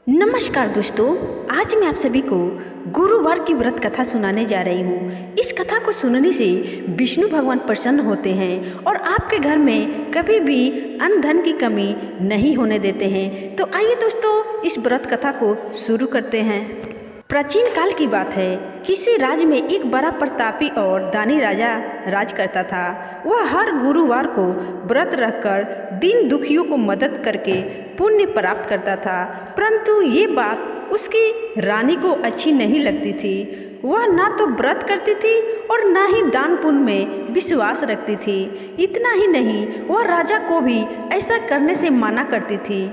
नमस्कार दोस्तों, आज मैं आप सभी को गुरुवार की व्रत कथा सुनाने जा रही हूँ। इस कथा को सुनने से विष्णु भगवान प्रसन्न होते हैं और आपके घर में कभी भी अन्न धन की कमी नहीं होने देते हैं। तो आइए दोस्तों, इस व्रत कथा को शुरू करते हैं। प्राचीन काल की बात है। किसी राज्य में एक बड़ा प्रतापी और दानी राजा राज करता था। वह हर गुरुवार को व्रत रखकर दीन दुखियों को मदद करके पुण्य प्राप्त करता था। परंतु ये बात उसकी रानी को अच्छी नहीं लगती थी। वह ना तो व्रत करती थी और ना ही दान पुण्य में विश्वास रखती थी। इतना ही नहीं, वह राजा को भी ऐसा करने से मना करती थी।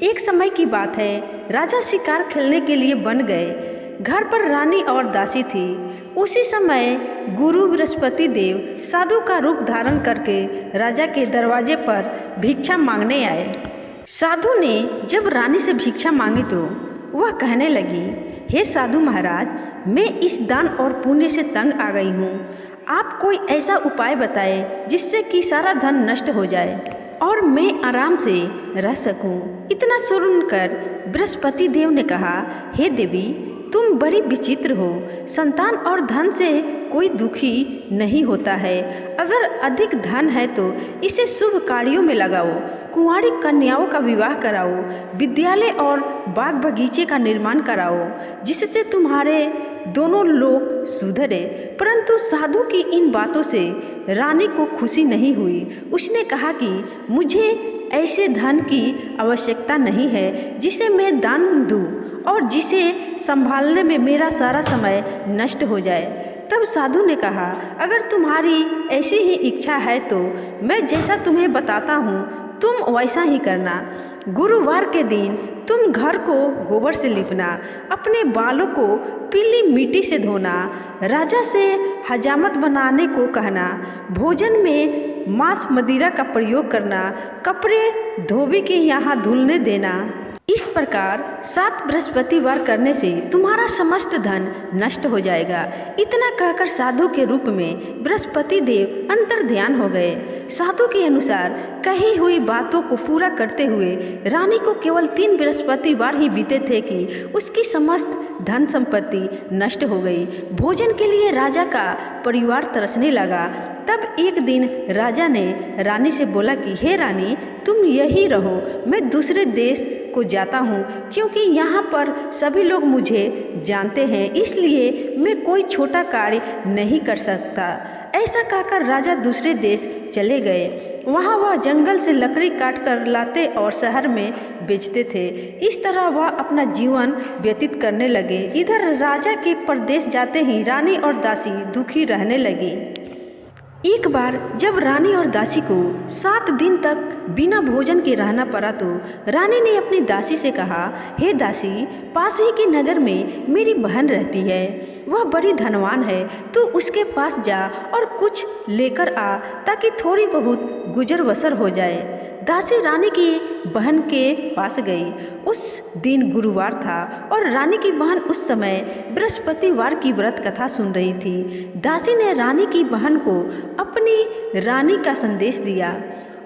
एक समय की बात है, राजा शिकार खेलने के लिए बन गए। घर पर रानी और दासी थी। उसी समय गुरु बृहस्पति देव साधु का रूप धारण करके राजा के दरवाजे पर भिक्षा मांगने आए। साधु ने जब रानी से भिक्षा मांगी तो वह कहने लगी, हे साधु महाराज, मैं इस दान और पुण्य से तंग आ गई हूँ। आप कोई ऐसा उपाय बताएं जिससे कि सारा धन नष्ट हो जाए और मैं आराम से रह सकूं। इतना सुनकर बृहस्पति देव ने कहा, हे देवी, तुम बड़ी विचित्र हो। संतान और धन से कोई दुखी नहीं होता है। अगर अधिक धन है तो इसे शुभ कार्यों में लगाओ, कुंवारी कन्याओं का विवाह कराओ, विद्यालय और बाग बगीचे का निर्माण कराओ, जिससे तुम्हारे दोनों लोग सुधरे। परंतु साधु की इन बातों से रानी को खुशी नहीं हुई। उसने कहा कि मुझे ऐसे धन की आवश्यकता नहीं है जिसे मैं दान दूं और जिसे संभालने में मेरा सारा समय नष्ट हो जाए। तब साधु ने कहा, अगर तुम्हारी ऐसी ही इच्छा है तो मैं जैसा तुम्हें बताता हूँ तुम वैसा ही करना। गुरुवार के दिन तुम घर को गोबर से लिपना, अपने बालों को पीली मिट्टी से धोना, राजा से हजामत बनाने को कहना, भोजन में मांस मदिरा का प्रयोग करना, कपड़े धोबी के यहाँ धुलने देना। इस प्रकार 7 बृहस्पतिवार करने से तुम्हारा समस्त धन नष्ट हो जाएगा। इतना कहकर साधु के रूप में बृहस्पति देव अंतर ध्यान हो गए। साधु के अनुसार कही हुई बातों को पूरा करते हुए रानी को केवल 3 बृहस्पतिवार ही बीते थे कि उसकी समस्त धन संपत्ति नष्ट हो गई। भोजन के लिए राजा का परिवार तरसने लगा। तब एक दिन राजा ने रानी से बोला कि हे रानी, तुम यही रहो, मैं दूसरे देश को जाता हूँ, क्योंकि यहाँ पर सभी लोग मुझे जानते हैं, इसलिए मैं कोई छोटा कार्य नहीं कर सकता। ऐसा कहकर राजा दूसरे देश चले गए। वहाँ वह जंगल से लकड़ी काट कर लाते और शहर में बेचते थे। इस तरह वह अपना जीवन व्यतीत करने लगे। इधर राजा के प्रदेश जाते ही रानी और दासी दुखी रहने लगी। एक बार जब रानी और दासी को 7 दिन तक बिना भोजन के रहना पड़ा तो रानी ने अपनी दासी से कहा, हे दासी, पास ही के नगर में मेरी बहन रहती है। वह बड़ी धनवान है, तो उसके पास जा और कुछ लेकर आ ताकि थोड़ी बहुत गुजर बसर हो जाए। दासी रानी की बहन के पास गई। उस दिन गुरुवार था और रानी की बहन उस समय बृहस्पतिवार की व्रत कथा सुन रही थी। दासी ने रानी की बहन को अपनी रानी का संदेश दिया,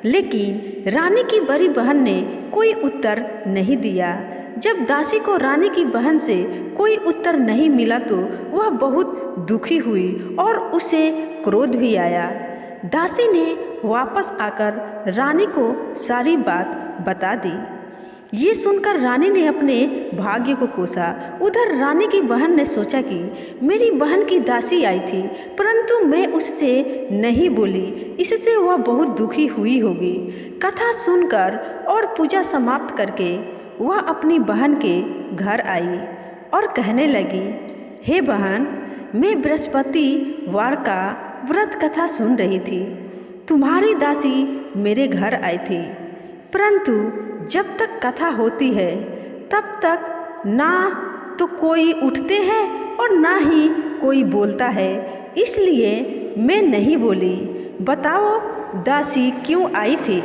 लेकिन रानी की बड़ी बहन ने कोई उत्तर नहीं दिया। जब दासी को रानी की बहन से कोई उत्तर नहीं मिला तो वह बहुत दुखी हुई और उसे क्रोध भी आया। दासी ने वापस आकर रानी को सारी बात बता दी। ये सुनकर रानी ने अपने भाग्य को कोसा। उधर रानी की बहन ने सोचा कि मेरी बहन की दासी आई थी, परंतु मैं उससे नहीं बोली, इससे वह बहुत दुखी हुई होगी। कथा सुनकर और पूजा समाप्त करके वह अपनी बहन के घर आई और कहने लगी, हे बहन, मैं बृहस्पतिवार का व्रत कथा सुन रही थी। तुम्हारी दासी मेरे घर आई थी, परंतु जब तक कथा होती है तब तक ना तो कोई उठते हैं और ना ही कोई बोलता है, इसलिए मैं नहीं बोली। बताओ दासी क्यों आई थी?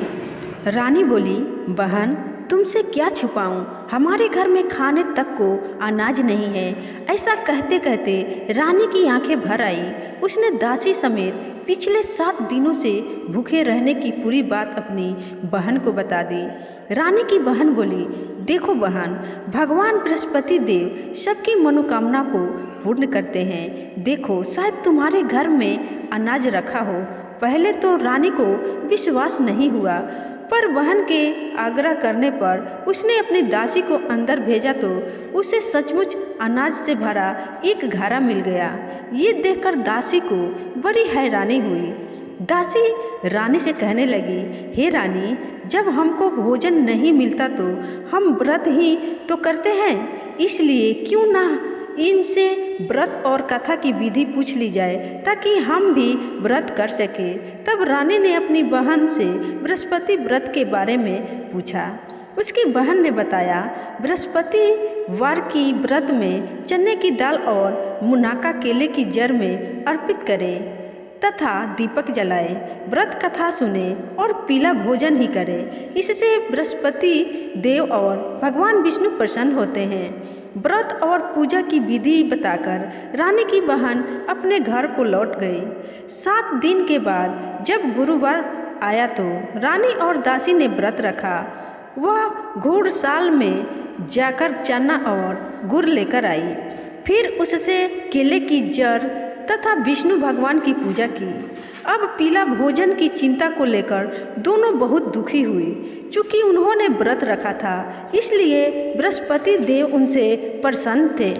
रानी बोली, बहन, तुमसे क्या छुपाऊं, हमारे घर में खाने तक को अनाज नहीं है। ऐसा कहते कहते रानी की आंखें भर आई। उसने दासी समेत पिछले 7 दिनों से भूखे रहने की पूरी बात अपनी बहन को बता दी। रानी की बहन बोली, देखो बहन, भगवान बृहस्पति देव सबकी मनोकामना को पूर्ण करते हैं। देखो, शायद तुम्हारे घर में अनाज रखा हो। पहले तो रानी को विश्वास नहीं हुआ, पर बहन के आग्रह करने पर उसने अपनी दासी को अंदर भेजा तो उसे सचमुच अनाज से भरा एक घड़ा मिल गया। ये देखकर दासी को बड़ी हैरानी हुई। दासी रानी से कहने लगी, हे रानी, जब हमको भोजन नहीं मिलता तो हम व्रत ही तो करते हैं, इसलिए क्यों ना इनसे व्रत और कथा की विधि पूछ ली जाए ताकि हम भी व्रत कर सके। तब रानी ने अपनी बहन से बृहस्पति व्रत के बारे में पूछा। उसकी बहन ने बताया, बृहस्पतिवार की व्रत में चने की दाल और मुनाका केले की जड़ में अर्पित करें तथा दीपक जलाए, व्रत कथा सुने और पीला भोजन ही करे। इससे बृहस्पति देव और भगवान विष्णु प्रसन्न होते हैं। व्रत और पूजा की विधि बताकर रानी की बहन अपने घर को लौट गई। 7 दिन के बाद जब गुरुवार आया तो रानी और दासी ने व्रत रखा। वह घोड़साल में जाकर चना और गुड़ लेकर आई। फिर उससे केले की जड़ तथा विष्णु भगवान की पूजा की। अब पीला भोजन की चिंता को लेकर दोनों बहुत दुखी हुई। चूँकि उन्होंने व्रत रखा था, इसलिए बृहस्पति देव उनसे प्रसन्न थे।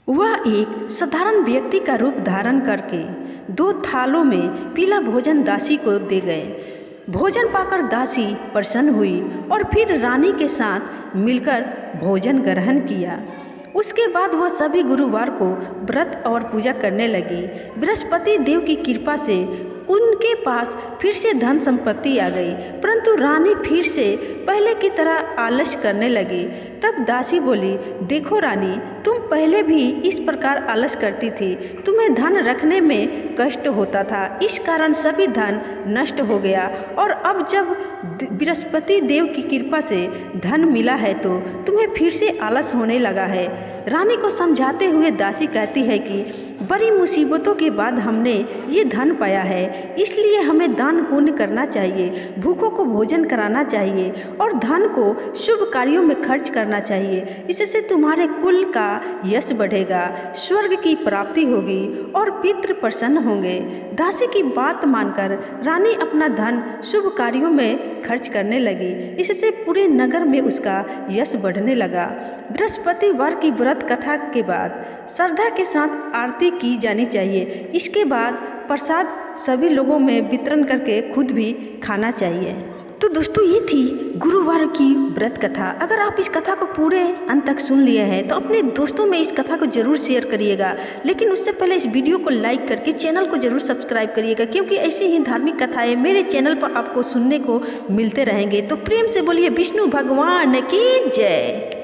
वह एक साधारण व्यक्ति का रूप धारण करके 2 थालों में पीला भोजन दासी को दे गए। भोजन पाकर दासी प्रसन्न हुई और फिर रानी के साथ मिलकर भोजन ग्रहण किया। उसके बाद वह सभी गुरुवार को व्रत और पूजा करने लगी। बृहस्पति देव की कृपा से उनके पास फिर से धन संपत्ति आ गई, परंतु रानी फिर से पहले की तरह आलस करने लगी। तब दासी बोली, देखो रानी, तुम पहले भी इस प्रकार आलस करती थी। तुम्हें धन रखने में कष्ट होता था, इस कारण सभी धन नष्ट हो गया, और अब जब बृहस्पति देव की कृपा से धन मिला है तो तुम्हें फिर से आलस होने लगा है। रानी को समझाते हुए दासी कहती है कि बड़ी मुसीबतों के बाद हमने ये धन पाया है, इसलिए हमें दान पुण्य करना चाहिए, भूखों को भोजन कराना चाहिए और धन को शुभ कार्यों में खर्च करना चाहिए। इससे तुम्हारे कुल का यश बढ़ेगा, स्वर्ग की प्राप्ति होगी और पितृ प्रसन्न होंगे। दासी की बात मानकर रानी अपना धन शुभ कार्यों में खर्च करने लगी। इससे पूरे नगर में उसका यश बढ़ने लगा। बृहस्पतिवार की व्रत कथा के बाद श्रद्धा के साथ आरती की जानी चाहिए। इसके बाद प्रसाद सभी लोगों में वितरण करके खुद भी खाना चाहिए। तो दोस्तों, ये थी गुरुवार की व्रत कथा। अगर आप इस कथा को पूरे अंत तक सुन लिए हैं तो अपने दोस्तों में इस कथा को जरूर शेयर करिएगा, लेकिन उससे पहले इस वीडियो को लाइक करके चैनल को जरूर सब्सक्राइब करिएगा, क्योंकि ऐसी ही धार्मिक कथाएं मेरे चैनल पर आपको सुनने को मिलते रहेंगे। तो प्रेम से बोलिए विष्णु भगवान की जय।